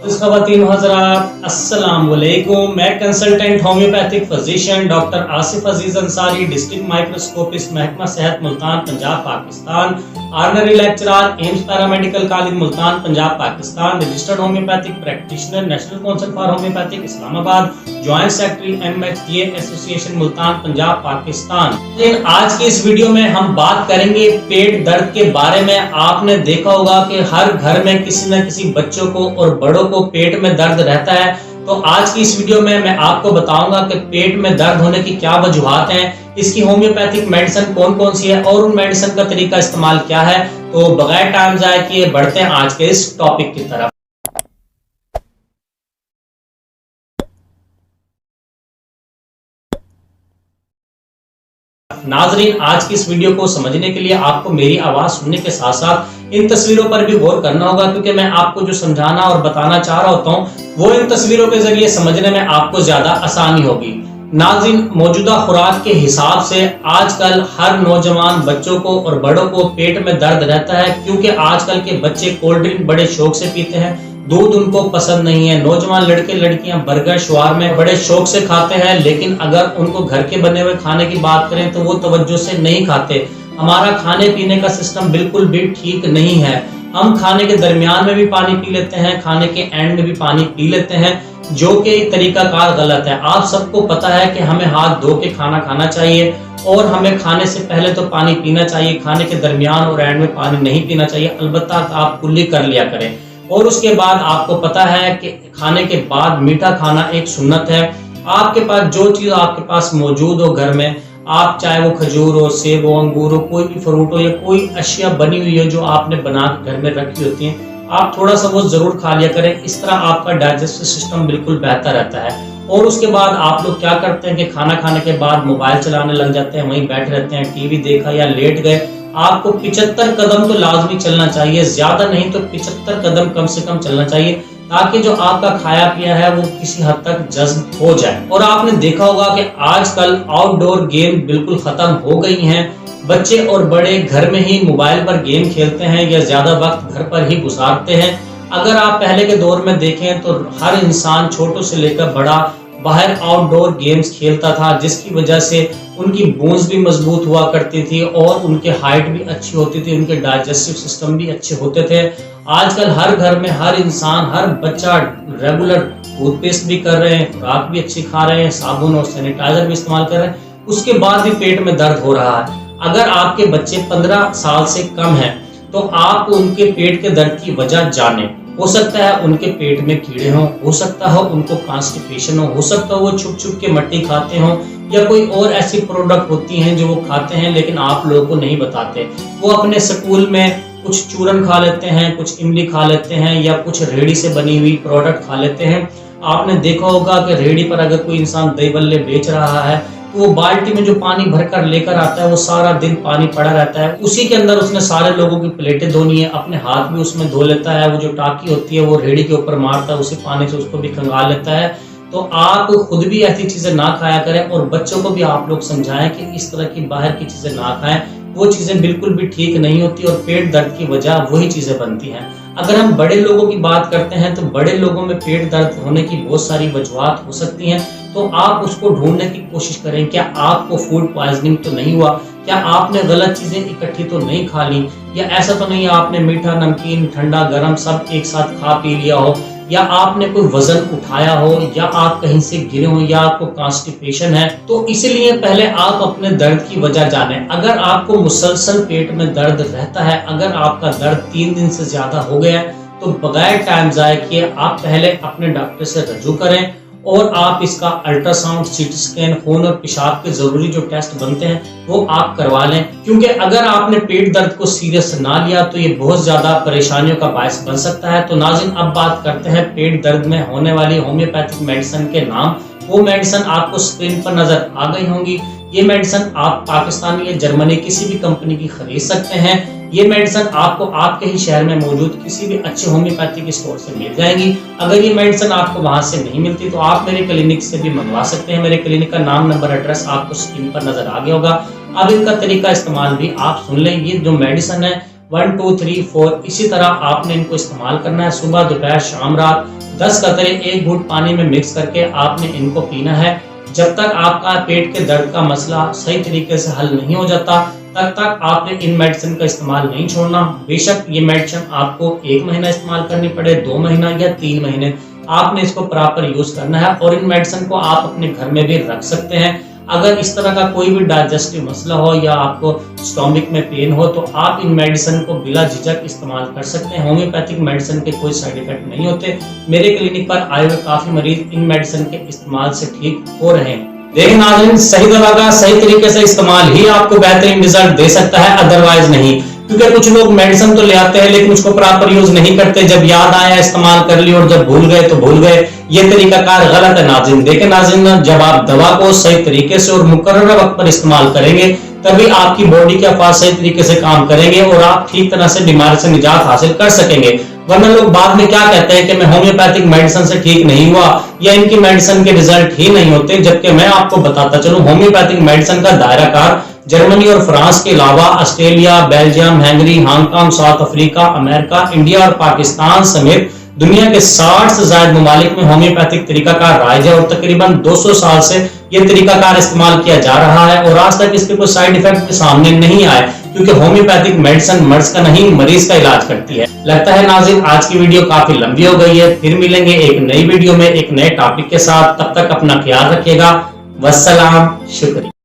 ख़वातीन हज़रात अस्सलाम वालेकुम। मैं consultant homeopathic physician doctor Asif Aziz Ansari, district microscopist, महकमा सेहत Multan Punjab Pakistan, honorary lecturer AIMS paramedical college Multan Punjab Pakistan, registered homeopathic practitioner, national council for homeopathic Islamabad, joint secretary MHDA association Multan Punjab Pakistan. आज की इस वीडियो में हम बात करेंगे पेट दर्द के बारे में। आपने देखा होगा कि हर घर में किसी न किसी बच्चों को और बड़ों को पेट में दर्द रहता है। तो आज की इस वीडियो में मैं आपको बताऊंगा कि पेट में दर्द होने की क्या वजूहात हैं, इसकी होम्योपैथिक मेडिसिन कौन कौन सी है और उन मेडिसिन का तरीका इस्तेमाल क्या है। तो बगैर टाइम जाए किए बढ़ते हैं आज के इस टॉपिक की तरफ। नाजरीन, आज की इस वीडियो को समझने के लिए आपको मेरी आवाज सुनने के साथ साथ इन तस्वीरों पर भी गौर करना होगा, क्योंकि मैं आपको जो समझाना और बताना चाह रहा होता हूँ वो इन तस्वीरों के जरिए समझने में आपको ज्यादा आसानी होगी। नाज़रीन, मौजूदा खुराक के हिसाब से आजकल हर नौजवान बच्चों को और बड़ों को पेट में दर्द रहता है, क्योंकि आजकल के बच्चे कोल्ड ड्रिंक बड़े शौक से पीते हैं, दूध उनको पसंद नहीं है। नौजवान लड़के लड़कियां बर्गर शवारमे बड़े शौक से खाते हैं, लेकिन अगर उनको घर के बने हुए खाने की बात करें तो वो तवज्जो से नहीं खाते। हमारा खाने पीने का सिस्टम बिल्कुल भी ठीक नहीं है। हम खाने के दरमियान में भी पानी पी लेते हैं, खाने के एंड में भी पानी पी लेते हैं, जो कि तरीकाकार गलत है। आप सबको पता है कि हमें हाथ धो के खाना खाना चाहिए और हमें खाने से पहले तो पानी पीना चाहिए, खाने के दरमियान और एंड में पानी नहीं पीना चाहिए। अलबत्ता आप कुल्ली कर लिया करें। और उसके बाद आपको पता है कि खाने के बाद मीठा खाना एक सुन्नत है। आपके पास जो चीज़ आपके पास मौजूद हो घर में, आप चाहे वो खजूर हो, सेब हो, अंगूर हो, कोई भी फ्रूट हो या कोई अशिया बनी हुई है जो आपने बना के घर में रखी होती है, आप थोड़ा सा वो जरूर खा लिया करें। इस तरह आपका डाइजेस्टिव सिस्टम बिल्कुल बेहतर रहता है। और उसके बाद आप लोग क्या करते हैं कि खाना खाने के बाद मोबाइल चलाने लग जाते हैं, वहीं बैठे रहते हैं, टीवी देखा या लेट गए। आपको 75 कदम तो लाजमी चलना चाहिए, ज्यादा नहीं तो 75 कदम कम से कम चलना चाहिए, ताकि जो आपका खाया पिया है वो किसी हद तक जज्ब हो जाए। और आपने देखा होगा कि आजकल आउटडोर गेम बिल्कुल खत्म हो गई हैं। बच्चे और बड़े घर में ही मोबाइल पर गेम खेलते हैं या ज्यादा वक्त घर पर ही गुजारते हैं। अगर आप पहले के दौर में देखें तो हर इंसान छोटों से लेकर बड़ा बाहर आउटडोर गेम्स खेलता था, जिसकी वजह से उनकी बोन्स भी मजबूत हुआ करती थी और उनके हाइट भी अच्छी होती थी, उनके डाइजेस्टिव सिस्टम भी अच्छे होते थे। आजकल हर घर में हर इंसान, हर बच्चा रेगुलर टूथपेस्ट भी कर रहे हैं, खुराक भी अच्छी खा रहे हैं, साबुन और सैनिटाइजर भी इस्तेमाल कर रहे हैं, उसके बाद भी पेट में दर्द हो रहा है। अगर आपके बच्चे 15 साल से कम हैं तो आप उनके पेट के दर्द की वजह जाने। हो सकता है उनके पेट में कीड़े हों, हो सकता है उनको कॉन्स्टिपेशन हो सकता है वो छुप छुप के मट्टी खाते हों या कोई और ऐसी प्रोडक्ट होती हैं जो वो खाते हैं लेकिन आप लोगों को नहीं बताते। वो अपने स्कूल में कुछ चूरन खा लेते हैं, कुछ इमली खा लेते हैं या कुछ रेहड़ी से बनी हुई प्रोडक्ट खा लेते हैं। आपने देखा होगा कि रेहड़ी पर अगर कोई इंसान दही बल्ले बेच रहा है तो वो बाल्टी में जो पानी भरकर लेकर आता है वो सारा दिन पानी पड़ा रहता है, उसी के अंदर उसने सारे लोगों की प्लेटें धोनी है, अपने हाथ भी उसमें धो लेता है। वो जो टाकी होती है वो रेहड़ी के ऊपर मारता है, उसी पानी से उसको भी खंगाल लेता है। तो आप खुद भी ऐसी चीजें ना खाया करें और बच्चों को भी आप लोग समझाएं कि इस तरह की बाहर की चीजें ना खाएं। वो चीजें बिल्कुल भी ठीक नहीं होती और पेट दर्द की वजह वही चीजें बनती हैं। अगर हम बड़े लोगों की बात करते हैं तो बड़े लोगों में पेट दर्द होने की बहुत सारी वजूहात हो सकती हैं, तो आप उसको ढूंढने की कोशिश करें। क्या आपको फूड पॉइजनिंग तो नहीं हुआ, क्या आपने गलत चीजें इकट्ठी तो नहीं खा ली, या ऐसा तो नहीं आपने मीठा नमकीन ठंडा गर्म सब एक साथ खा पी लिया हो, या आपने कोई वजन उठाया हो, या आप कहीं से गिरे हो, या आपको कॉन्स्टिपेशन है। तो इसलिए पहले आप अपने दर्द की वजह जानें। अगर आपको मुसलसल पेट में दर्द रहता है, अगर आपका दर्द 3 दिन से ज्यादा हो गया है, तो बगैर टाइम जाए किए आप पहले अपने डॉक्टर से रजू करें और आप इसका अल्ट्रासाउंड, सीटी स्कैन, खून और पेशाब के जरूरी जो टेस्ट बनते हैं वो आप करवा लें। क्योंकि अगर आपने पेट दर्द को सीरियस ना लिया तो ये बहुत ज्यादा परेशानियों का बायस बन सकता है। तो नाज़रीन, अब बात करते हैं पेट दर्द में होने वाली होम्योपैथिक मेडिसिन के नाम। वो मेडिसिन आपको स्क्रीन पर नजर आ गई होंगी। ये मेडिसिन आप पाकिस्तानी या जर्मनी किसी भी कंपनी की खरीद सकते हैं। ये मेडिसिन आपको आपके ही शहर में मौजूद किसी भी अच्छे होम्योपैथिक स्टोर से मिल जाएगी। अगर ये मेडिसिन आपको वहां से नहीं मिलती तो आप मेरे क्लिनिक से भी मंगवा सकते हैं। मेरे क्लिनिक का नाम, नंबर, एड्रेस आपको स्क्रीन पर नजर आ गया होगा। अब इनका तरीका इस्तेमाल भी आप सुन लें। ये जो मेडिसिन है 1 2 3 4 इसी तरह आपने इनको इस्तेमाल करना है। सुबह दोपहर शाम रात 10 कतरे 1 घूंट पानी में मिक्स करके आपने इनको पीना है। जब तक आपका पेट के दर्द का मसला सही तरीके से हल नहीं हो जाता तब तक आपने इन मेडिसिन का इस्तेमाल नहीं छोड़ना। बेशक ये मेडिसिन आपको 1 महीना इस्तेमाल करनी पड़े, 2 महीना या 3 महीने, आपने इसको प्रॉपर यूज करना है और इन मेडिसिन को आप अपने घर में भी रख सकते हैं। अगर इस तरह का कोई भी डाइजेस्टिव मसला हो या आपको स्टोमक में पेन हो तो आप इन मेडिसिन को बिला झिझक इस्तेमाल कर सकते हैं। होम्योपैथिक मेडिसिन के कोई साइड इफेक्ट नहीं होते। मेरे क्लिनिक पर आए हुए काफी मरीज इन मेडिसिन के इस्तेमाल से ठीक हो रहे हैं। लेकिन नाज़रीन, सही दवा का सही तरीके से इस्तेमाल ही आपको बेहतरीन रिजल्ट दे सकता है, अदरवाइज नहीं। क्योंकि कुछ लोग मेडिसिन तो ले आते हैं लेकिन उसको प्रॉपर यूज नहीं करते। जब याद आया इस्तेमाल कर ली और जब भूल गए तो भूल गए। ये तरीकाकार गलत है नाज़रीन। देखिए नाज़रीन, जब आप दवा को सही तरीके से और मुकर्रर वक्त पर इस्तेमाल करेंगे तभी आपकी बॉडी के अफाज सही तरीके से काम करेंगे और आप ठीक तरह से बीमारी से निजात हासिल कर सकेंगे। वरना लोग बाद में क्या कहते हैं कि मैं होम्योपैथिक मेडिसिन से ठीक नहीं हुआ या इनकी मेडिसिन के रिजल्ट ही नहीं होते। जबकि मैं आपको बताता चलूं, होम्योपैथिक मेडिसिन का दायरा कार जर्मनी और फ्रांस के अलावा Australia, Belgium, Hungary, Hong Kong, south Africa, America, India और पाकिस्तान समेत दुनिया के 60 से ज्यादा ममालिक में होम्योपैथिक तरीकाकार राइज है और तकरीबन 200 साल से ये तरीकाकार इस्तेमाल किया जा रहा है और आज तक इसके कोई साइड इफेक्ट सामने नहीं आए। क्योंकि होम्योपैथिक मेडिसिन मर्ज का नहीं मरीज का इलाज करती है। लगता है नाज़रीन आज की वीडियो काफी लंबी हो गई है। फिर मिलेंगे एक नई वीडियो में एक नए टॉपिक के साथ। तब तक अपना ख्याल रखिएगा। वस्सलाम, शुक्रिया।